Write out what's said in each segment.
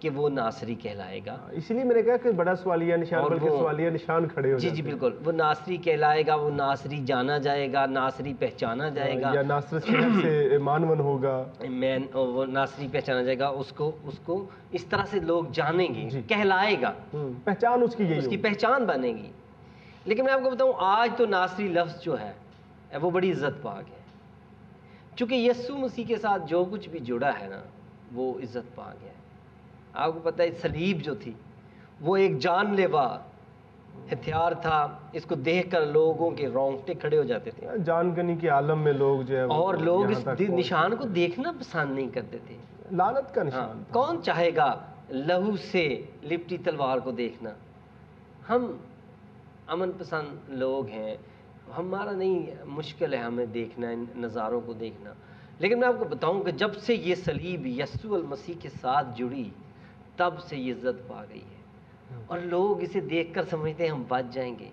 کہ وہ ناصری کہلائے گا. اسی لیے میں نے کہا کہ بڑا سوالیہ نشان بلکہ سوالیہ نشان کھڑے ہو جاتے ہیں. جی بالکل, وہ ناصری کہلائے گا, وہ ناصری جانا جائے گا, ناصری پہچانا جائے گا, یا ناصرت شہر سے مانون ہوگا, وہ ناصری پہچانا جائے گا, اس کو اس طرح سے لوگ جانیں گے, کہلائے گا, پہچان اس کی یہی, اس کی پہچان بنے گی. لیکن میں آپ کو بتاؤں آج تو ناصری لفظ جو ہے وہ بڑی عزت پا گیا, چونکہ یسوع مسیح کے ساتھ جو کچھ بھی جڑا ہے نا وہ عزت پا گیا ہے. آپ کو پتہ ہے صلیب جو تھی وہ ایک جان لیوا ہتھیار تھا, اس کو دیکھ کر لوگوں کے رونگٹے کھڑے ہو جاتے تھے, جان کنی کے عالم میں لوگ جو ہے, اور لوگ اس نشان کو دیکھنا پسند نہیں کرتے تھے. لعنت کا نشان. کون چاہے گا لہو سے لپٹی تلوار کو دیکھنا؟ ہم امن پسند لوگ ہیں, ہمارا نہیں مشکل ہے ہمیں دیکھنا ان نظاروں کو دیکھنا. لیکن میں آپ کو بتاؤں کہ جب سے یہ صلیب یسوع المسیح کے ساتھ جڑی تب سے یہ عزت پا گئی ہے, اور لوگ اسے دیکھ کر سمجھتے ہیں ہم بچ جائیں گے.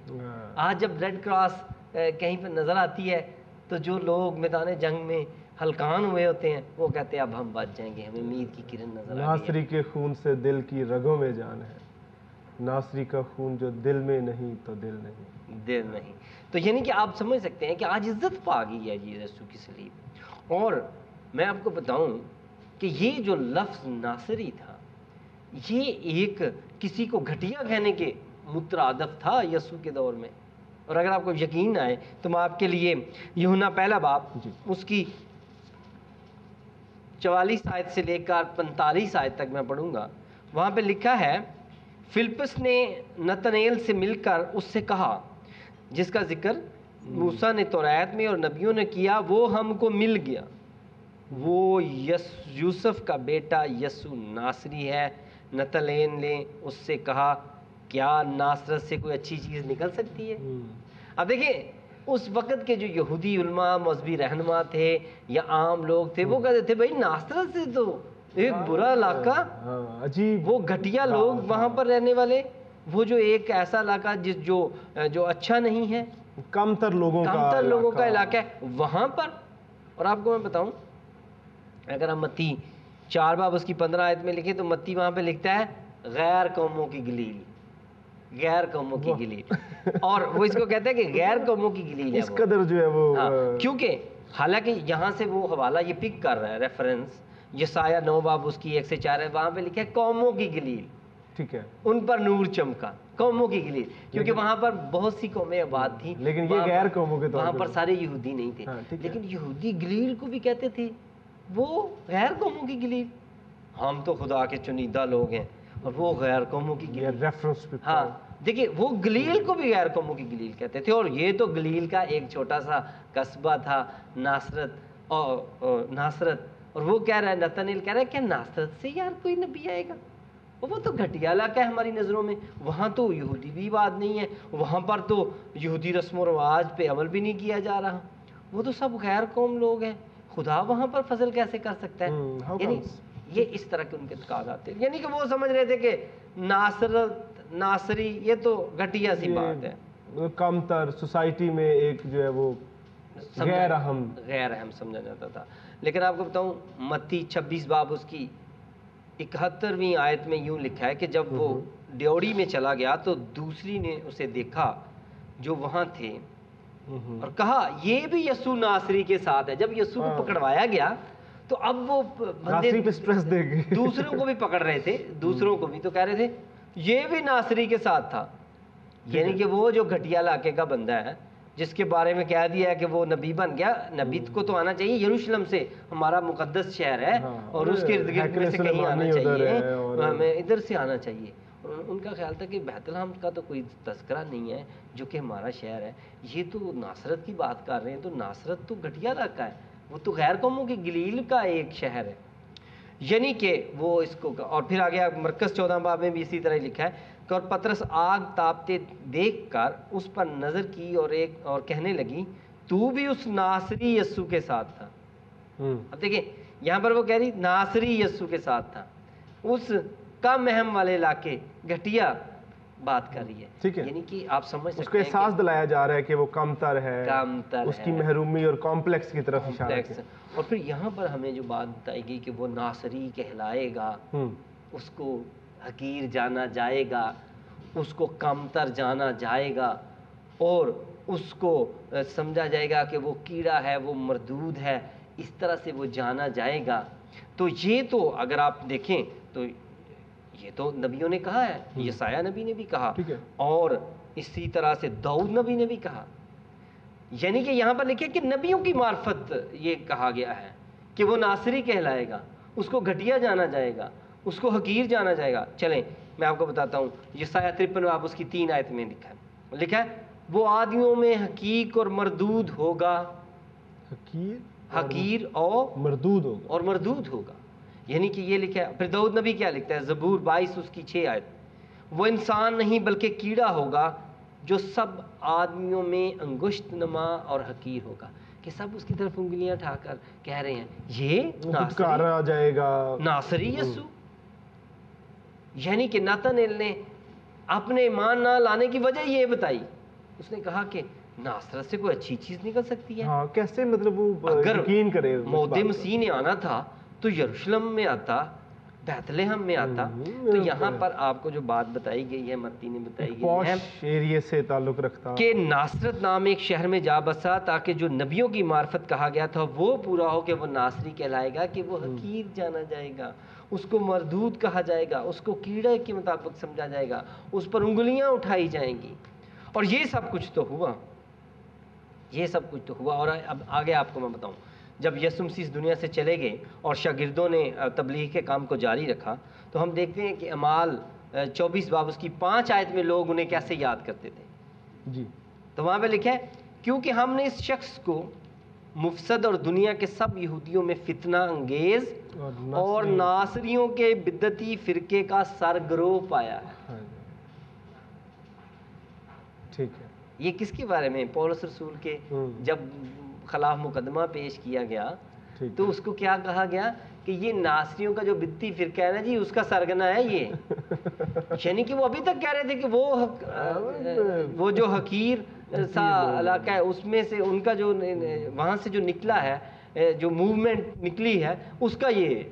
آج جب ریڈ کراس کہیں پہ نظر آتی ہے تو جو لوگ میدان جنگ میں ہلکان ہوئے ہوتے ہیں وہ کہتے ہیں اب ہم بچ جائیں گے, ہمیں امید کی کرن نظر آ رہی ہے. ناصری کے خون سے دل کی رگوں میں جان ہے, ناصری کا خون جو دل میں نہیں تو دل نہیں, دل نہیں. تو یعنی کہ آپ سمجھ سکتے ہیں کہ آج عزت پا گئی ہے یہ یسوع کی صلیب. اور میں آپ کو بتاؤں کہ یہ جو لفظ ناصری تھا یہ ایک کسی کو گھٹیا کہنے کے مترادف تھا یسوع کے دور میں. اور اگر آپ کو یقین نہ آئے تو میں آپ کے لیے یوحنا پہلا باب اس کی 44 آیت سے لے کر 45 آیت تک میں پڑھوں گا. وہاں پہ لکھا ہے, فلپس نے نتنیل سے مل کر اس سے کہا جس کا ذکر موسیٰ نے تورات میں اور نبیوں نے کیا, وہ ہم کو مل گیا, وہ یوسف کا بیٹا یسوع ناصری ہے. نتنیل نے اس سے کہا کیا ناصرت سے کوئی اچھی چیز نکل سکتی ہے؟ اب دیکھیں اس وقت کے جو یہودی علماء مذہبی رہنما تھے یا عام لوگ تھے وہ کہتے تھے بھائی ناصرت سے تو ایک برا علاقہ, عجیب, وہ گھٹیا لوگ وہاں پر رہنے والے, وہ جو ایک ایسا علاقہ جو اچھا نہیں ہے, کم تر لوگوں کا علاقہ ہے وہاں پر. اور آپ کو میں بتاؤں اگر ہم متی 4 باب اس کی 15 آیت میں لکھیں تو متی وہاں پہ لکھتا ہے غیر قوموں کی گلیل, غیر قوموں کی گلیل. اور وہ اس کو کہتے ہیں کہ غیر قوموں کی گلیل ہے, اس قدر جو ہے وہ, کیونکہ حالانکہ یہاں سے وہ حوالہ یہ پک کر رہا ہے ریفرنس یسایہ 9 باب اس کی 1 سے 4 ہے, وہاں پہ لکھا ہے قوموں کی گلیل, ٹھیک ہے, ان پر نور چمکا, قوموں کی گلیل, کیونکہ وہاں پر بہت سی قومیں آباد تھیں. لیکن یہ غیر قوموں کے وہاں پر سارے یہودی نہیں تھے, لیکن یہودی گلیل کو بھی کہتے تھے وہ غیر قوموں کی گلیل. ہم تو خدا کے چنیدہ لوگ ہیں اور وہ غیر قوموں کی گلیل. ہاں دیکھیں وہ گلیل کو بھی غیر قوموں کی گلیل کہتے تھے, اور یہ تو گلیل کا ایک چھوٹا سا قصبہ تھا ناصرت. اور وہ کہہ رہا ہے, نتنیل کہہ رہا ہے کہ ناصرت سے یار کوئی نبی آئے گا, وہ تو گھٹیا علاقہ ہے ہماری نظروں میں, وہاں تو یہودی بھی بات نہیں ہے, وہاں پر تو یہودی رسم و رواج پہ عمل بھی نہیں کیا جا رہا, وہ تو سب غیر قوم لوگ ہیں, خدا وہاں پر فضل کیسے کر سکتا ہے؟ یعنی یہ اس طرح کے ان کے تقاضات تھے, یعنی کہ وہ سمجھ رہے تھے کہ ناصری یہ تو گھٹیا سی بات ہے, کم تر سوسائٹی میں ایک جو ہے وہ غیر اہم سمجھا جاتا تھا. لیکن آپ کو بتاؤں متی 26 باب اس کی 71ویں آیت میں یوں لکھا ہے کہ جب وہ ڈیوڑی میں چلا گیا تو دوسری نے اسے دیکھا جو وہاں تھے اور کہا یہ بھی یسوع ناصری کے ساتھ ہے. جب یسوع کو پکڑوایا گیا تو اب وہ بندے دوسروں کو بھی پکڑ رہے تھے, دوسروں کو بھی تو کہہ رہے تھے یہ بھی ناصری کے ساتھ تھا, یعنی کہ وہ جو گھٹیا علاقے کا بندہ ہے جس کے بارے میں کہہ دیا ہے کہ وہ نبی بن گیا, نبی کو تو آنا چاہیے یروشلم سے, ہمارا مقدس شہر ہے اور اس کے ارد گرد میں سے کہیں آنا چاہیے, ہمیں ادھر سے آنا چاہیے. اور ان کا خیال تھا کہ بیت لحم کا تو کوئی تذکرہ نہیں ہے جو کہ ہمارا شہر ہے, یہ تو ناصرت کی بات کر رہے ہیں, تو ناصرت تو گھٹیا علاقہ ہے, وہ تو غیر قوموں کی گلیل کا ایک شہر ہے. یعنی کہ وہ اس کو, اور پھر آگے مرکز 14 باب میں بھی اسی طرح لکھا ہے کہ اور پطرس آگ تاپتے دیکھ کر اس پر نظر کی اور کہنے لگی تو بھی اس ناصری یسوع کے ساتھ تھا. اب دیکھیں یہاں پر وہ کہہ رہی ناصری یسوع کے ساتھ تھا, اس کم اہم والے علاقے گھٹیا بات کر رہی ہے, ٹھیک ہے, یعنی کہ آپ سمجھ سکتے ہیں اس کو احساس دلایا جا رہا ہے کہ وہ کم تر ہے, اس کی محرومی اور کمپلیکس کی طرف اشارہ ہے. اور پھر یہاں پر ہمیں جو بات بتائی گئی کہ وہ ناصری کہلائے گا, اس کو حقیر جانا جائے گا، اس کو کمتر جانا جائے گا، اور اس کو سمجھا جائے گا کہ وہ کیڑا ہے، وہ مردود ہے، اس طرح سے وہ جانا جائے گا۔ تو یہ تو اگر آپ دیکھیں تو یہ تو نبیوں نے کہا ہے، یسایہ نبی نے بھی کہا، اور اسی طرح سے داؤد نبی نے بھی کہا۔ یعنی کہ یہاں پر لکھے کہ نبیوں کی معرفت یہ کہا گیا ہے کہ وہ ناصری کہلائے گا، اس کو گھٹیا جانا جائے گا، اس کو حقیر جانا جائے گا۔ چلیں میں آپ کو بتاتا ہوں، یسایہ 53 باب اس کی 3 آیت میں لکھا ہے وہ آدمیوں میں حقیق اور مردود ہوگا، حقیر اور مردود ہوگا۔ یعنی کہ یہ لکھا ہے۔ پھر داؤد نبی کیا لکھتا ہے؟ زبور 22 اس کی 6 آیت، وہ انسان نہیں بلکہ کیڑا ہوگا جو سب آدمیوں میں انگشت نما اور حقیر ہوگا، کہ سب اس کی طرف انگلیاں اٹھا کر کہہ رہے ہیں یہ آ جائے گا ناصری یسوع۔ یعنی کہ ناتنیل نے اپنے ایمان نہ لانے کی وجہ یہ بتائی، اس نے کہا کہ ناصرت سے کوئی اچھی چیز نکل سکتی ہے۔ کیسے مطلب وہ اگر یقین کرے موعود مسیح نے آنا تھا تو یروشلم میں آتا، بیت لحم میں آتا۔ تو یہاں پر آپ کو جو بات بتائی گئی ہے، متی نے بتائی گئی ہے ایریے سے تعلق رکھتا کہ ناصرت نام ایک شہر میں جا بسا تاکہ جو نبیوں کی معرفت کہا گیا تھا وہ پورا ہو، کہ وہ ناصری کہلائے گا، کہ وہ حقیر جانا جائے گا، اس کو مردود کہا جائے گا، اس کو کیڑے کے مطابق سمجھا جائے گا، اس پر انگلیاں اٹھائی جائیں گی۔ اور یہ سب کچھ تو ہوا، یہ سب کچھ تو ہوا۔ اور اب آگے آپ کو میں بتاؤں، جب یسوع مسیح اس دنیا سے چلے گئے اور شاگردوں نے تبلیغ کے کام کو جاری رکھا، تو ہم دیکھتے ہیں کہ اعمال 24 باب اس کی 5 آیت میں لوگ انہیں کیسے یاد کرتے تھے جی۔ تو وہاں پہ لکھا ہے کیونکہ ہم نے اس شخص کو مفسد اور دنیا کے سب یہودیوں میں فتنہ انگیز اور ناصریوں کے بدعتی فرقے کا سرگروہ پایا ہے۔ ٹھیک ہے، یہ کس کے بارے میں؟ پولس رسول کے جب خلاف مقدمہ پیش کیا گیا تو اس کو کیا کہا گیا کہ یہ ناصریوں کا جو بدعتی فرقہ ہے نا جی، اس کا سرگنا ہے یہ۔ یعنی کہ وہ ابھی تک کہہ رہے تھے کہ وہ جو حقیر سا علاقہ ہے اس میں سے ان کا جو وہاں سے جو نکلا ہے، جو موومنٹ نکلی ہے، اس کا یہ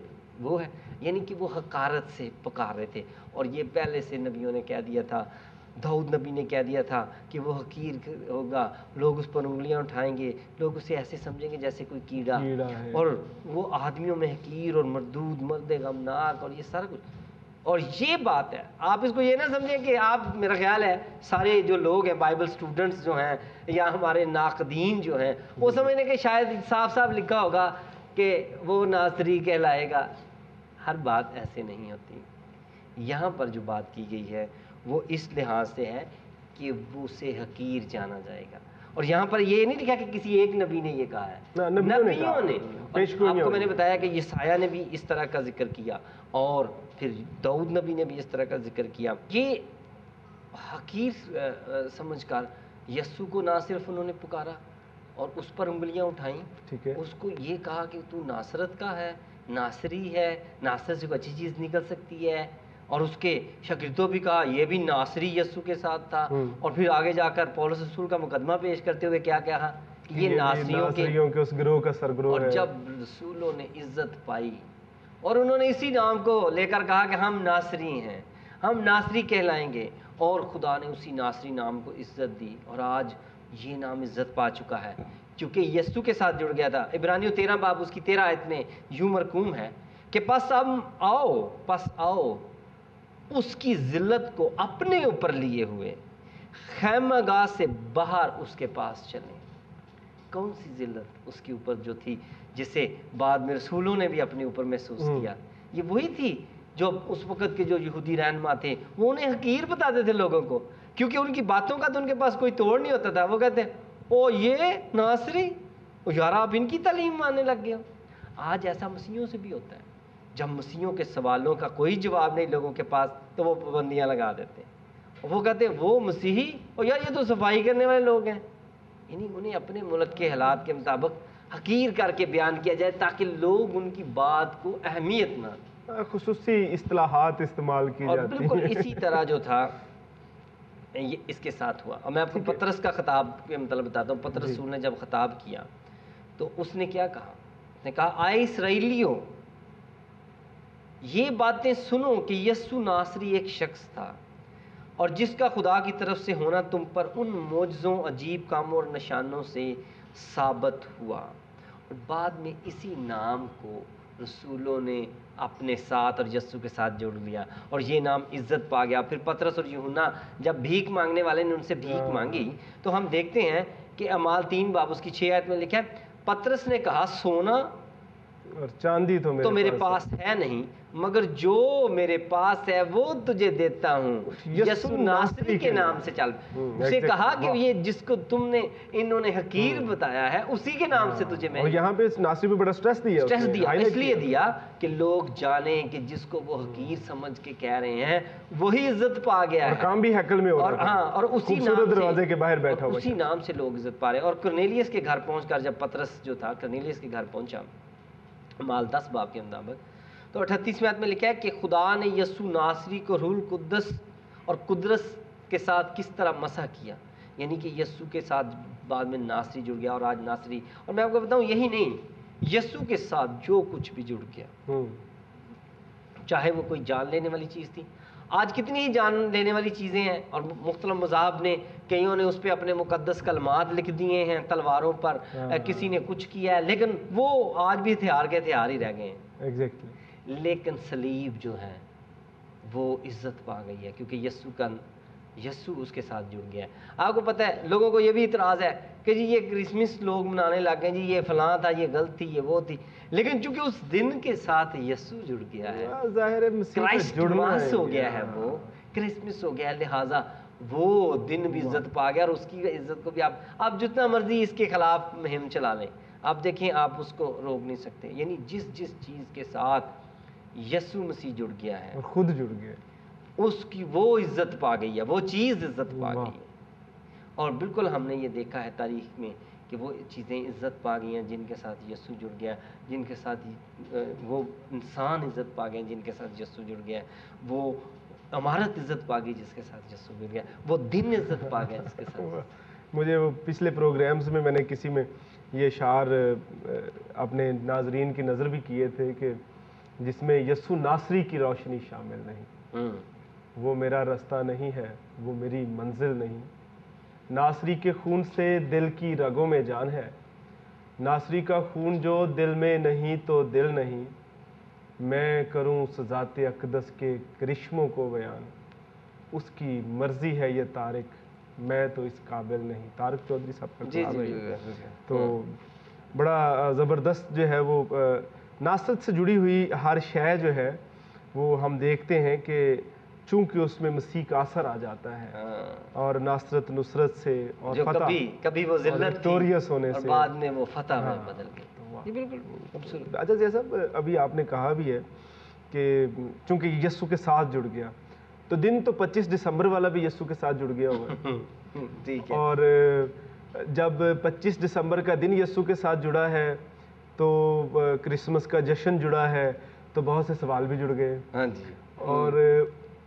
وہ ہے۔ یعنی کہ وہ حقارت سے پکار رہے تھے، اور یہ پہلے سے نبیوں نے کہہ دیا تھا، داؤد نبی نے کہہ دیا تھا کہ وہ حقیر ہوگا، لوگ اس پر انگلیاں اٹھائیں گے، لوگ اسے ایسے سمجھیں گے جیسے کوئی کیڑا ہے، اور وہ آدمیوں میں حقیر اور مردود، مرد غمناک، اور یہ سارا کچھ۔ اور یہ بات ہے، آپ اس کو یہ نہ سمجھیں کہ آپ، میرا خیال ہے سارے جو لوگ ہیں بائبل سٹوڈنٹس جو ہیں یا ہمارے ناقدین جو ہیں، وہ سمجھنے کہ شاید صاف صاف لکھا ہوگا کہ وہ ناصری کہلائے گا۔ ہر بات ایسے نہیں ہوتی۔ یہاں پر جو بات کی گئی ہے وہ اس لحاظ سے ہے کہ وہ اسے حقیر جانا جائے گا۔ اور یہاں پر یہ نہیں لکھا کہ کسی ایک نبی نے یہ کہا ہے، نبیوں نے۔ آپ کو میں نے بتایا کہ یسایہ نے بھی اس طرح کا ذکر کیا، اور پھر داؤد نبی نے بھی اس طرح کا ذکر کیا۔ یہ حقیر سمجھ کر یسوع کو نہ صرف انہوں نے پکارا اور اس پر انگلیاں اٹھائیں، اس کو یہ کہا کہ تو ناصرت کا ہے، ناصری ہے، ناصرت سے کوئی اچھی چیز نکل سکتی ہے، اور اس کے شاگردوں بھی کہا یہ بھی ناصری یسوع کے ساتھ تھا۔ اور پھر آگے جا کر پولس رسول کا مقدمہ پیش کرتے ہوئے کیا کہا کہ یہ ناصریوں کے اس گروہ کا سرگروہ ہے۔ اور جب رسولوں نے عزت پائی اور انہوں نے اسی نام کو لے کر کہا کہ ہم ناصری ہیں، ہم ناصری کہلائیں گے، اور خدا نے اسی ناصری نام کو عزت دی، اور آج یہ نام عزت پا چکا ہے کیونکہ یسوع کے ساتھ جڑ گیا تھا۔ عبرانیوں 13 باب اس کی 13 آیت میں یوں مرقوم ہے کہ پس آؤ اس کی ذلت کو اپنے اوپر لیے ہوئے خیمہ گاہ سے باہر اس کے پاس چلیں۔ کون سی ذلت اس کے اوپر جو تھی جسے بعد میں رسولوں نے بھی اپنے اوپر محسوس کیا؟ یہ وہی تھی جو اس وقت کے جو یہودی رہنما تھے وہ انہیں حقیر بتاتے تھے لوگوں کو، کیونکہ ان کی باتوں کا تو ان کے پاس کوئی توڑ نہیں ہوتا تھا۔ وہ کہتے ہیں او یہ ناصری، یار آپ ان کی تعلیم ماننے لگ گئے ہو۔ آج ایسا مسیحیوں سے بھی ہوتا ہے، جب مسیحیوں کے سوالوں کا کوئی جواب نہیں لوگوں کے پاس تو وہ پابندیاں لگا دیتے ہیں، وہ کہتے ہیں وہ مسیحی، اور یار یہ تو صفائی کرنے والے لوگ ہیں۔ یعنی انہیں اپنے ملک کے حالات کے مطابق حقیر کر کے بیان کیا جائے تاکہ لوگ ان کی بات کو اہمیت نہ دیں، خصوصی اصطلاحات استعمال کی جاتی ہیں۔ اور بالکل اسی طرح جو تھا یہ اس کے ساتھ ہوا۔ اور میں آپ کو پطرس کا خطاب کے مطلب بتاتا ہوں۔ پطرس رسول نے جب خطاب کیا تو اس نے کیا کہا؟ اس نے کہا آئے اسرائیلیوں، یہ باتیں سنو کہ یسوع ناصری ایک شخص تھا اور جس کا خدا کی طرف سے ہونا تم پر ان معجزوں، عجیب کاموں اور نشانوں سے ثابت ہوا۔ اور بعد میں اسی نام کو رسولوں نے اپنے ساتھ اور یسوع کے ساتھ جوڑ لیا اور یہ نام عزت پا گیا۔ پھر پطرس اور یوحنا جب بھیک مانگنے والے نے ان سے بھیک مانگی تو ہم دیکھتے ہیں کہ اعمال 3 باب اس کی 6 آیت میں لکھا ہے، پطرس نے کہا سونا اور چاندی تو میرے پاس ہے نہیں، مگر جو میرے پاس ہے وہ تجھے دیتا ہوں، یسوع ناصری کے نام سے چل۔ اسے کہا کہ یہ جس کو تم نے انہوں نے حقیر بتایا ہے اسی کے نام سے تجھے میں، اور یہاں پہ اس ناصری پہ بڑا سٹریس دیا اس لیے دیا کہ لوگ جانیں کہ جس کو وہ حقیر سمجھ کے کہہ رہے ہیں وہی عزت پا گیا ہے، کام بھی ہیکل میں ہو رہا ہے اور اسی نام دروازے کے باہر بیٹھا ہوا، اسی نام سے لوگ عزت پا رہے ہیں۔ اور کرنیلیس کے گھر پہنچ کر جب پطرس جو تھا کرنیلیس کے گھر پہنچا، اعمال 10 باب کے مطابق، تو 38ویں آیت میں لکھا ہے کہ خدا نے یسوع ناصری کو روح القدس اور قدرت کے ساتھ کس طرح مسح کیا، یعنی کہ یسوع کے ساتھ بعد میں ناصری جڑ گیا اور آج ناصری۔ اور میں آپ کو بتاؤں یہی نہیں، یسوع کے ساتھ جو کچھ بھی جڑ گیا، چاہے وہ کوئی جان لینے والی چیز تھی، آج کتنی ہی جان لینے والی چیزیں ہیں اور مختلف مذاہب نے کئیوں نے اس پہ اپنے مقدس کلمات لکھ دیے ہیں تلواروں پر، کسی نے کچھ کیا ہے، لیکن وہ آج بھی ہتھیار کے ہتھیار ہی رہ گئے ہیں۔ لیکن صلیب جو ہے وہ عزت پا گئی ہے کیونکہ یسوع اس کے ساتھ جڑ گیا ہے۔ آپ کو پتہ ہے لوگوں کو یہ بھی اعتراض ہے کہ جی یہ کرسمس لوگ منانے لگ گئے، جی یہ فلاں تھا، یہ غلط تھی، یہ وہ تھی، لیکن چونکہ اس دن کے ساتھ یسوع جڑ گیا ہے، کرائسٹ ماس ہو گیا ہے، وہ کرسمس ہو گیا ہے، لہٰذا وہ دن بھی عزت پا گیا اور اس کی عزت کو بھی آپ جتنا مرضی اس کے خلاف مہم چلا لیں، آپ دیکھیں آپ اس کو روک نہیں سکتے۔ یعنی جس چیز کے ساتھ یسوع مسیح جڑ گیا ہے اور خود جڑ گیا، اس کی وہ عزت پا گئی ہے، وہ چیز عزت پا گئی ہے۔ اور بالکل ہم نے یہ دیکھا ہے تاریخ میں کہ وہ چیزیں عزت پا گئی ہیں جن کے ساتھ یسوع جڑ گیا، جن کے ساتھ وہ انسان عزت پا گئے جن کے ساتھ یسوع جڑ گیا، وہ عمارت عزت پا گئی جس کے ساتھ یسوع جڑ گیا، وہ دن عزت پا گیا جس کے ساتھ۔ مجھے وہ پچھلے پروگرامز میں نے کسی میں یہ اشعار اپنے ناظرین کی نظر بھی کیے تھے کہ جس میں یسوع ناصری کی روشنی شامل نہیں، وہ میرا رستہ نہیں ہے، وہ میری منزل نہیں، ناصری کے خون سے دل کی رگوں میں جان ہے، ناصری کا خون جو دل میں نہیں تو دل نہیں، میں کروں اس ذات اقدس کے کرشموں کو بیان، اس کی مرضی ہے یہ تارک، میں تو اس قابل نہیں۔ طارق چودھری صاحب کا کلام ہے، تو بڑا زبردست جو ہے وہ ناصرت سے جڑی ہوئی ہر شے جو ہے وہ ہم دیکھتے ہیں کہ چونکہ اس میں مسیح کا اثر آ جاتا ہے اور ناصرت نصرت سے اور فتح، کبھی وہ ذلت وکٹوریس ہونے سے بعد میں وہ فتح میں بدل گئی۔ بالکل خوبصورت۔ اچھا جیسا ابھی آپ نے کہا بھی ہے کہ چونکہ یسوع کے ساتھ جڑ گیا، تو دن تو 25 دسمبر والا بھی یسوع کے ساتھ جڑ گیا ہوا ہے، اور جب 25 دسمبر کا دن یسوع کے ساتھ جڑا ہے تو کرسمس کا جشن جڑا ہے، تو بہت سے سوال بھی جڑ گئے، اور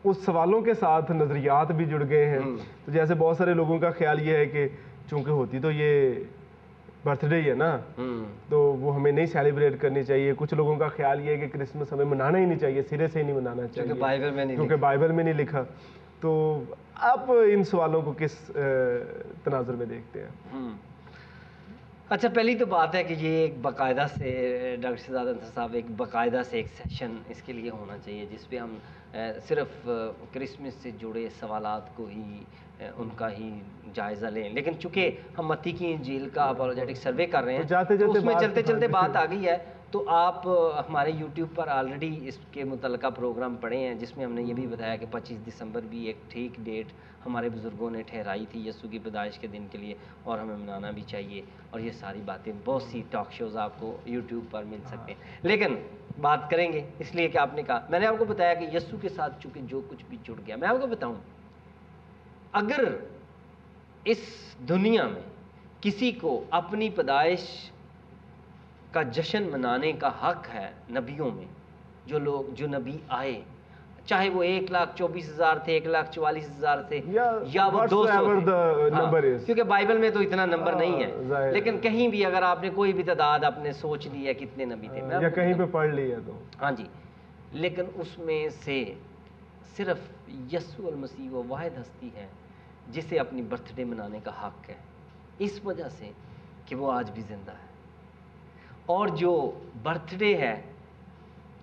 اس سوالوں کے ساتھ نظریات بھی جڑ گئے ہیں۔ تو جیسے بہت سارے لوگوں کا خیال یہ ہے کہ چونکہ ہوتی تو یہ برتھ ڈے ہی ہے نا، تو وہ ہمیں نہیں سیلیبریٹ کرنی چاہیے۔ کچھ لوگوں کا خیال یہ ہے کہ کرسمس ہمیں منانا ہی نہیں چاہیے، سرے سے ہی نہیں منانا چاہیے کیونکہ بائبل میں نہیں لکھا۔ تو آپ ان سوالوں کو کس تناظر میں دیکھتے ہیں؟ اچھا، پہلی تو بات ہے کہ یہ ایک باقاعدہ سے ڈاکٹر شہزاد انصر صاحب ایک باقاعدہ سے ایک سیشن اس کے لیے ہونا چاہیے جس پہ ہم صرف کرسمس سے جڑے سوالات کو ہی ان کا ہی جائزہ لیں، لیکن چونکہ ہم متی کی انجیل کا اپولوجیٹک سروے کر رہے ہیں تو اس میں چلتے چلتے بات آ گئی ہے، تو آپ ہمارے یوٹیوب پر آلریڈی اس کے متعلقہ پروگرام پڑھے ہیں جس میں ہم نے یہ بھی بتایا کہ 25 دسمبر بھی ایک ٹھیک ڈیٹ ہمارے بزرگوں نے ٹھہرائی تھی یسوع کی پیدائش کے دن کے لیے، اور ہمیں منانا بھی چاہیے، اور یہ ساری باتیں بہت سی ٹاک شوز آپ کو یوٹیوب پر مل سکتے ہیں، لیکن بات کریں گے اس لیے کہ آپ نے کہا، میں نے آپ کو بتایا کہ یسوع کے ساتھ چونکہ جو کچھ بھی جڑ گیا، میں آپ کو بتاؤں اگر اس دنیا میں کسی کو اپنی پیدائش کا جشن منانے کا حق ہے نبیوں میں، جو نبی آئے، چاہے وہ 1,24,000 تھے، 1,44,000 تھے یا وہ 200 تھے، کیونکہ بائبل میں تو اتنا نمبر نہیں ہے، لیکن کہیں بھی اگر آپ نے کوئی بھی تعداد آپ نے سوچ لی ہے کتنے نبی تھے، یا کہیں پہ پڑھ لی ہے تو ہاں جی، لیکن اس میں سے صرف یسوع المسیح وہ واحد ہستی ہے جسے اپنی برتھ ڈے منانے کا حق ہے، اس وجہ سے کہ وہ آج بھی زندہ ہے۔ اور جو برتھ ڈے ہے،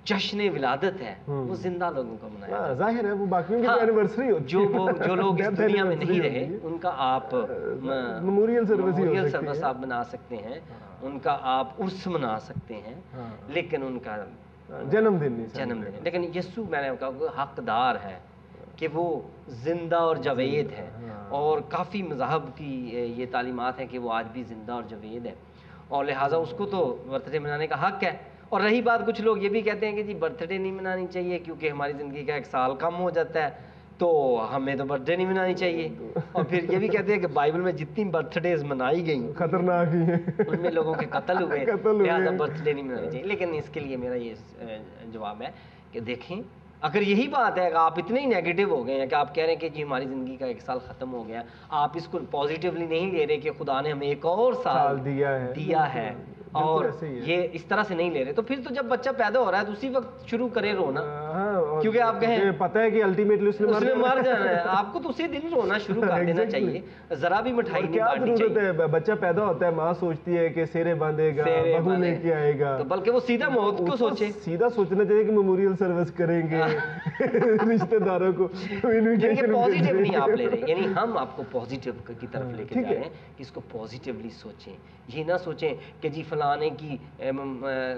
جشن ولادت ہے، وہ زندہ لوگوں کا منایا جاتا ہے۔ ظاہر ہے وہ باقیوں کی اینیورسری ہوتی ہے، جو لوگ اس دنیا میں نہیں رہے ان کا آپ میموریل سروس آپ منا سکتے ہیں، ان کا آپ عرس منا سکتے ہیں، لیکن ان کا جنم دن لیکن یسوع میں نے کہا حقدار ہے کہ وہ زندہ اور جاوید ہے، اور کافی مذاہب کی یہ تعلیمات ہیں کہ وہ آج بھی زندہ اور جاوید ہے، اور لہٰذا اس کو تو برتھ ڈے منانے کا حق ہے۔ اور رہی بات، کچھ لوگ یہ بھی کہتے ہیں کہ جی برتھ ڈے نہیں منانی چاہیے کیونکہ ہماری زندگی کا 1 سال کم ہو جاتا ہے، تو ہمیں تو برتھ ڈے نہیں منانی چاہیے۔ اور پھر یہ بھی کہتے ہیں کہ بائبل میں جتنی برتھ ڈیز منائی گئیں خطرناک ہی ہیں، ان میں لوگوں کے قتل ہوئے، لہٰذا برتھ ڈے نہیں منانی چاہیے۔ لیکن اس کے لیے میرا یہ جواب ہے کہ دیکھیں، اگر یہی بات ہے کہ آپ اتنے ہی نیگیٹو ہو گئے ہیں کہ آپ کہہ رہے ہیں کہ جی ہماری زندگی کا 1 سال ختم ہو گیا، آپ اس کو پازیٹیولی نہیں لے رہے کہ خدا نے ہمیں 1 اور سال دیا ہے، اور یہ اس طرح سے نہیں لے رہے، تو پھر تو جب بچہ پیدا ہو رہا ہے تو اسی وقت شروع کرے رونا، کیونکہ آپ کہیں پتہ ہے کہ الٹیمیٹلی اس نے مر جانا ہے، آپ کو تو اسی دن رونا شروع کر دینا چاہیے، ذرا بھی مٹھائی نہیں بانٹنی چاہیے۔ ضرورت ہے، بچہ پیدا ہوتا ہے، ماں سوچتی ہے کہ سیرے باندھے گا، بہو لے کے آئے گا، تو بلکہ وہ سیدھا موت کو سوچے، سیدھا سوچنا چاہیے کہ میموریل سروس کریں گے رشتہ داروں کو انویٹیشن، پازیٹیو نہیں آپ لے رہے، یعنی ہم آپ کو پازیٹیو کی طرف لے کے جا رہے ہیں کہ اس کو پازیٹیولی سوچیں، یہ نہ سوچیں کہ جی فلانے کی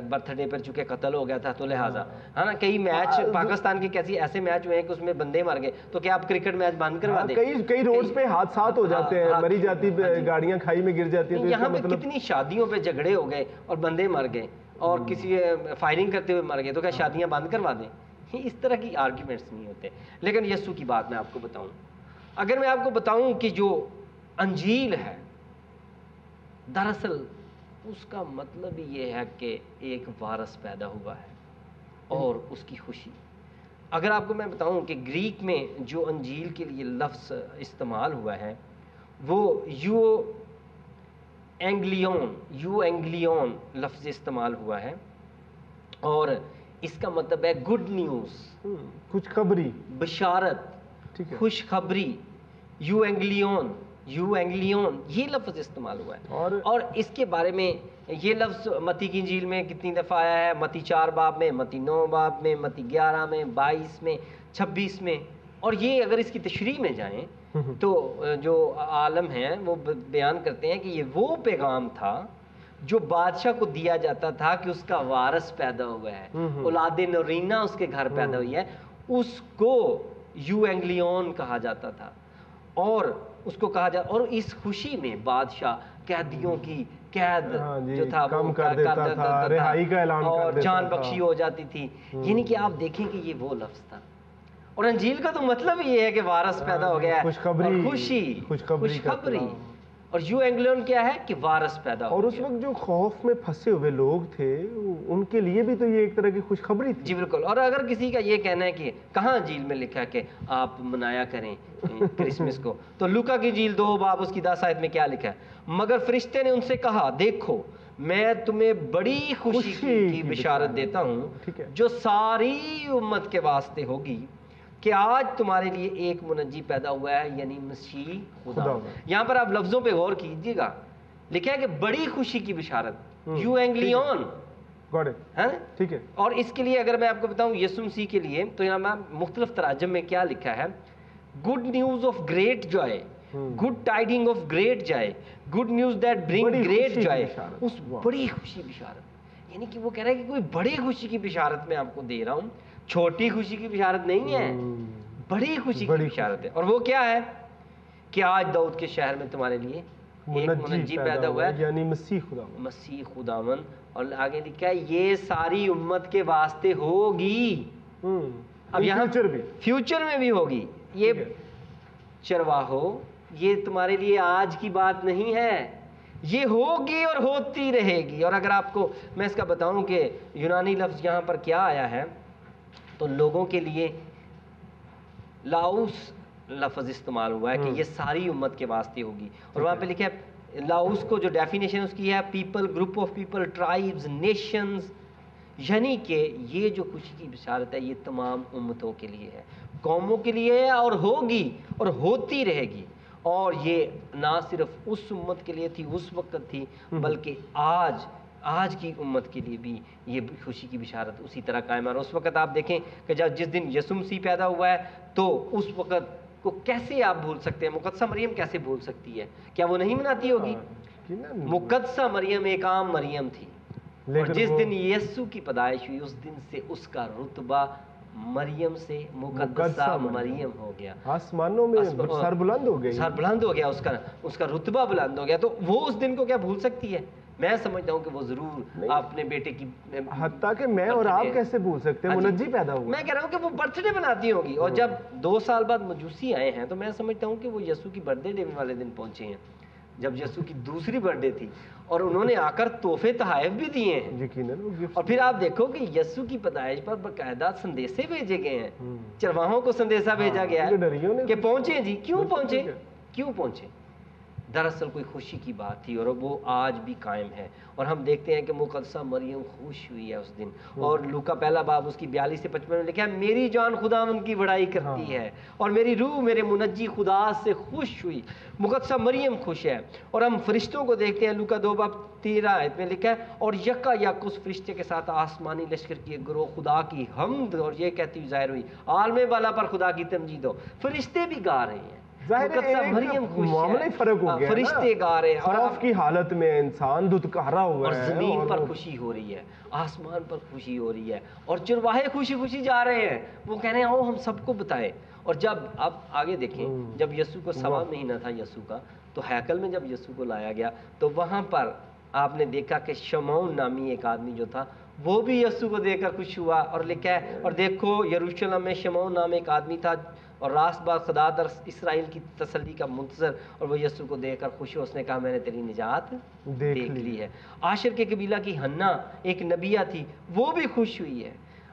برتھ ڈے پر چونکہ قتل ہو گیا تھا تو لہٰذا، ہے نا، کئی میچ پاکستان کے کیسی ایسے میچ ہوئے ہیں کہ اس میں بندے مر گئے، تو کیا آپ کرکٹ میچ بند کروا دیں؟ کئی روڈز پہ حادثات ہو جاتے ہیں، مری جاتی گاڑیاں کھائی میں گر جاتی ہیں، یہاں پہ کتنی شادیوں پہ جھگڑے ہو گئے اور بندے مر گئے اور کسی فائرنگ کرتے ہوئے مر گئے، تو کیا شادیاں بند کروا دیں؟ اس طرح کی آرگیومنٹس نہیں ہوتے۔ لیکن یسوع کی بات میں آپ کو بتاؤں، اگر میں آپ کو بتاؤں کہ جو انجیل ہے دراصل اس کا مطلب یہ ہے کہ ایک وارث پیدا ہوا ہے اور اس کی خوشی، اگر آپ کو میں بتاؤں کہ گریک میں جو انجیل کے لیے لفظ استعمال ہوا ہے وہ یو اینگلیون لفظ استعمال ہوا ہے، اور اس کا مطلب ہے گڈ نیوز، خوشخبری، بشارت، خوشخبری، یو اینگلیون یہ لفظ استعمال ہوا ہے، اور اس کے بارے میں یہ لفظ متی کی انجیل میں کتنی دفعہ آیا ہے؟ متی 4 باب میں، متی 9 باب میں، متی 11 میں، 22 میں، 26 میں، اور یہ اگر اس کی تشریح میں جائیں تو جو عالم ہیں وہ بیان کرتے ہیں کہ یہ وہ پیغام تھا جو بادشاہ کو دیا جاتا تھا کہ اس کا وارث پیدا ہوا ہے، اولاد نورینہ اس کے گھر پیدا ہوئی ہے، اس کو یو اینگلیون کہا جاتا تھا، اور اس کو کہا جاتا، اور اس خوشی میں بادشاہ قیدیوں کی قید جو تھا وہ کر دیتا تھا، رہائی کا اعلان کر دیتا تھا، اور جان بخشی ہو جاتی تھی، یعنی کہ آپ دیکھیں کہ یہ وہ لفظ تھا، اور انجیل کا تو مطلب یہ ہے کہ وارث پیدا ہو گیا ہے، خوشی، خوشخبری، اور یو اینگلیون کیا ہے کہ وارث پیدا ہو گیا۔ اور اس وقت جو خوف میں پھنسے ہوئے لوگ تھے ان کے لیے بھی تو یہ ایک طرح کی خوشخبری تھی۔ جی بالکل، اور اگر کسی کا یہ کہنا ہے کہ کہاں انجیل میں لکھا ہے کہ آپ منایا کریں کرسمس کو، تو لوکا کی انجیل 2 باب اس کی 10 آیت میں کیا لکھا ہے؟ مگر فرشتے نے ان سے کہا، دیکھو میں تمہیں بڑی خوشی کی بشارت دیتا ہوں جو ساری امت کے واسطے ہوگی، کہ آج تمہارے لیے ایک منجی پیدا ہوا ہے، یعنی مسیح خدا۔ یہاں پر آپ لفظوں پہ غور کیجیے گا، لکھا ہے کہ بڑی خوشی کی بشارت، یو اینگلیون، ٹھیک ہے۔ اور اس کے لیے اگر میں آپ کو بتاؤں یسوع مسیح کے لیے، تو یہاں مختلف تراجم میں کیا لکھا ہے؟ Good news of great joy, good tiding of great joy, good news that bring great joy, اس بڑی خوشی بشارت، یعنی کہ وہ کہہ رہا ہے کہ کوئی بڑی خوشی کی بشارت میں آپ کو دے رہا ہوں، چھوٹی خوشی کی بشارت نہیں ہے، بڑی خوشی کی بشارت ہے، اور وہ کیا ہے؟ کہ آج داؤد کے شہر میں تمہارے لیے ایک منجی پیدا ہوا ہے، یعنی مسیح خداوند، اور آگے لکھا ہے یہ ساری امت کے واسطے ہوگی، اب یہاں فیوچر میں بھی ہوگی، یہ چرواہو یہ تمہارے لیے آج کی بات نہیں ہے، یہ ہوگی اور ہوتی رہے گی۔ اور اگر آپ کو میں اس کا بتاؤں کہ یونانی لفظ یہاں پر کیا آیا ہے، تو لوگوں کے لیے لاؤس لفظ استعمال ہوا ہے کہ یہ ساری امت کے واسطے ہوگی، اور وہاں پہ لکھا ہے لاؤس کو جو ڈیفینیشن اس کی ہے، people, group of people, tribes, nations, یعنی کہ یہ جو خوشی کی بشارت ہے یہ تمام امتوں کے لیے ہے، قوموں کے لیے ہے، اور ہوگی اور ہوتی رہے گی. اور یہ نہ صرف اس امت کے لیے تھی، اس وقت تھی، بلکہ آج کی امت کے لیے بھی یہ خوشی کی بشارت اسی طرح قائم ہے. اور اس وقت آپ دیکھیں کہ جس دن یسوع مسیح پیدا ہوا ہے تو اس وقت کو کیسے آپ بھول سکتے ہیں؟ مقدسہ مریم کیسے بھول سکتی ہے؟ کیا وہ نہیں مناتی ہوگی؟ مقدسہ مریم ایک عام مریم تھی، اور جس دن یسوع کی پیدائش ہوئی اس دن سے اس کا رتبہ مریم سے مقدسہ مریم ہو گیا. آسمانوں میں سر بلند ہو گیا، سر بلند ہو گیا، اس کا رتبہ بلند ہو گیا. تو وہ اس دن کو کیا بھول سکتی ہے؟ میں سمجھتا ہوں کہ وہ ضرور اپنے بیٹے کی، حتیٰ کہ میں اور آپ کیسے بھول سکتے ہیں، منجی پیدا ہوا. میں کہہ رہا ہوں کہ وہ برتھ ڈے مناتی ہوگی. اور جب 2 سال بعد مجوسی آئے ہیں تو میں سمجھتا ہوں کہ وہ یسوع کی برتھ ڈے والے دن پہنچے ہیں، جب یسوع کی دوسری برتھ ڈے تھی، اور انہوں نے آ کر تحفے تحائف بھی دیے ہیں. اور پھر آپ دیکھو کہ یسوع کی پیدائش پر باقاعدہ سندیسے بھیجے گئے ہیں، چرواہوں کو سندیسہ بھیجا گیا ہے کہ پہنچے. جی کیوں پہنچے؟ دراصل کوئی خوشی کی بات تھی، اور وہ آج بھی قائم ہے. اور ہم دیکھتے ہیں کہ مقدسہ مریم خوش ہوئی ہے اس دن. اور لوکا پہلا باب اس کی 42 سے 55 میں لکھا ہے، میری جان خداوند کی بڑائی کرتی ہے اور میری روح میرے منجی خدا سے خوش ہوئی. مقدسہ مریم خوش ہے. اور ہم فرشتوں کو دیکھتے ہیں، لوکا 2 باب 13 آیت میں لکھا ہے، اور یکا یک اس فرشتے کے ساتھ آسمانی لشکر کی ایک گروہ خدا کی حمد اور یہ کہتی ہوئی ظاہر ہوئی، عالم بالا پر خدا کی تمجید ہو. فرشتے بھی گا رہے ہیں، معاملہ فرق ہو گیا، فرشتے گا رہے ہیں، خوف کی حالت میں انسان دھتکارا ہوا ہے، اور زمین پر خوشی ہو رہی ہے، آسمان پر خوشی ہو رہی ہے، اور چرواہے خوشی خوشی جا رہے ہیں. وہ کہہ رہے ہیں آؤ ہم سب کو بتائیں. اور جب آپ آگے دیکھیں، جب یسوع کو 1.25 مہینہ تھا یسوع کا، تو ہیکل میں جب یسوع کو لایا گیا تو وہاں پر آپ نے دیکھا کہ شمعون نامی ایک آدمی جو تھا وہ بھی یسوع کو دیکھ کر خوش ہوا. اور لکھا ہے، اور دیکھو یروشلم میں شمعون نام ایک آدمی تھا اور راست باز خدا در اسرائیل کی تسلی کا منتظر، اور وہ یسوع کو دیکھ کر خوش ہو. اس نے کہا میں نے تیری نجات دیکھ لی ہے. عاشر کے قبیلہ کی حنا ایک نبیہ تھی، وہ بھی خوش ہوئی ہے.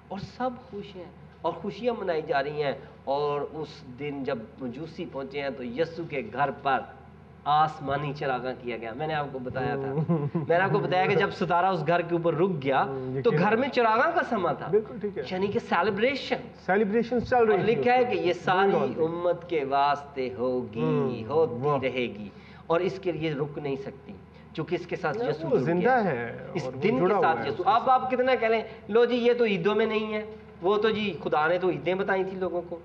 اور سب خوش ہیں اور خوشیاں منائی جا رہی ہیں. اور اس دن جب مجوسی پہنچے ہیں تو یسوع کے گھر پر آسمانی چراغاں کیا گیا. میں نے آپ کو بتایا کہ جب ستارہ اس گھر کے اوپر رک گیا تو گھر میں چراغاں کا سما تھا، یعنی کہ سیلیبریشن چل رہی. لکھا ہے کہ یہ ساری امت کے واسطے ہوگی، ہوتی رہے گی، اور اس کے لیے رک نہیں سکتی، چونکہ اس کے ساتھ یسوع زندہ ہے، اس دن کے ساتھ یسوع. آپ کتنا کہہ لیں لو جی یہ تو عیدوں میں نہیں ہے، وہ تو جی خدا نے تو عیدیں بتائی تھی لوگوں کو.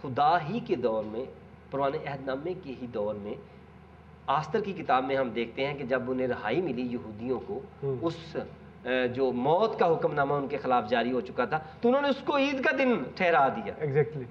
خدا ہی کے دور میں، پرانے عہد نامے کے ہی دور میں، آستر کی کتاب میں ہم دیکھتے ہیں کہ جب انہیں رہائی ملی یہودیوں کو، اس جو موت کا حکم نامہ ان کے خلاف جاری ہو چکا تھا، تو انہوں نے اس کو عید کا دن ٹھہرا دیا. ایگزیکٹلی.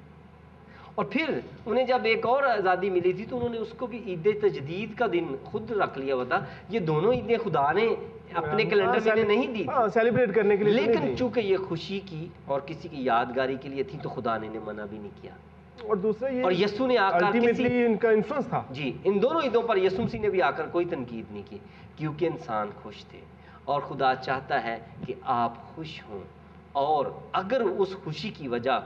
اور پھر انہیں جب ایک اور آزادی ملی تھی تو انہوں نے اس کو بھی عید تجدید کا دن خود رکھ لیا ہوا تھا. یہ دونوں عیدیں خدا نے اپنے کیلنڈر میں نہیں دی سیلیبریٹ کرنے کے لیے، لیکن چونکہ یہ خوشی کی اور کسی کی یادگاری کے لیے تھی تو خدا نے منع بھی نہیں کیا. اور دوسرا یہ، اور یسوع نے آ کر ان کا انفلوئنس تھا. جی ان دونوں عیدوں پر یسوع مسیح نے بھی آ کر کوئی تنقید نہیں کی، کیونکہ انسان خوش تھے اور خدا چاہتا ہے کہ آپ خوش ہوں. اور اگر اس خوشی کی وجہ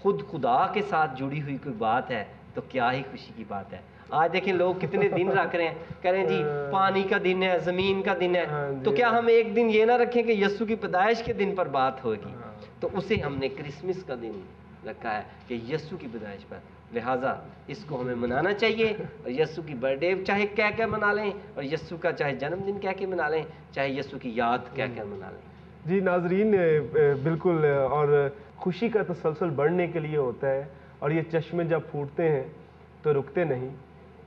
خود خدا کے ساتھ جڑی ہوئی کوئی بات ہے تو کیا ہی خوشی کی بات ہے. آج دیکھیں لوگ کتنے دن رکھ رہے ہیں، کہہ رہے ہیں جی پانی کا دن ہے، زمین کا دن ہے، تو کیا ہم ایک دن یہ نہ رکھیں کہ یسوع کی پیدائش کے دن پر بات ہوگی؟ تو اسے ہم نے کرسمس کا دن رکھا ہے کہ یسوع کی پیدائش پر، لہٰذا اس کو ہمیں منانا چاہیے. اور یسوع کی برتھ ڈے چاہے کہہ کے منا لیں، اور یسوع کا چاہے جنم دن کہہ کے منا لیں، چاہے یسوع کی یاد کہہ کے منا لیں. جی ناظرین، بالکل. اور خوشی کا تسلسل بڑھنے کے لیے ہوتا ہے، اور یہ چشمے جب پھوٹتے ہیں تو رکتے نہیں.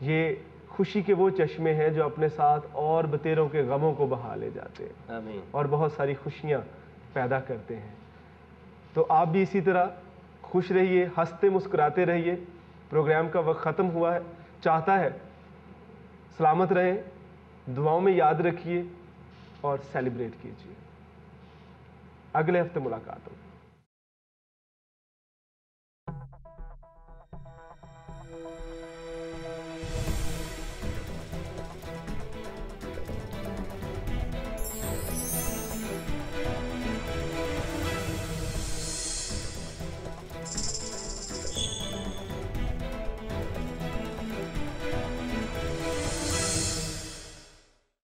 یہ خوشی کے وہ چشمے ہیں جو اپنے ساتھ اور بتیروں کے غموں کو بہا لے جاتے ہیں، آمین، اور بہت ساری خوشیاں پیدا کرتے ہیں. تو آپ بھی اسی طرح خوش رہیے، ہنستے مسکراتے رہیے. پروگرام کا وقت ختم ہوا ہے، چاہتا ہے سلامت رہیں، دعاؤں میں یاد رکھیے اور سیلیبریٹ کیجیے. اگلے ہفتے ملاقات ہوگی.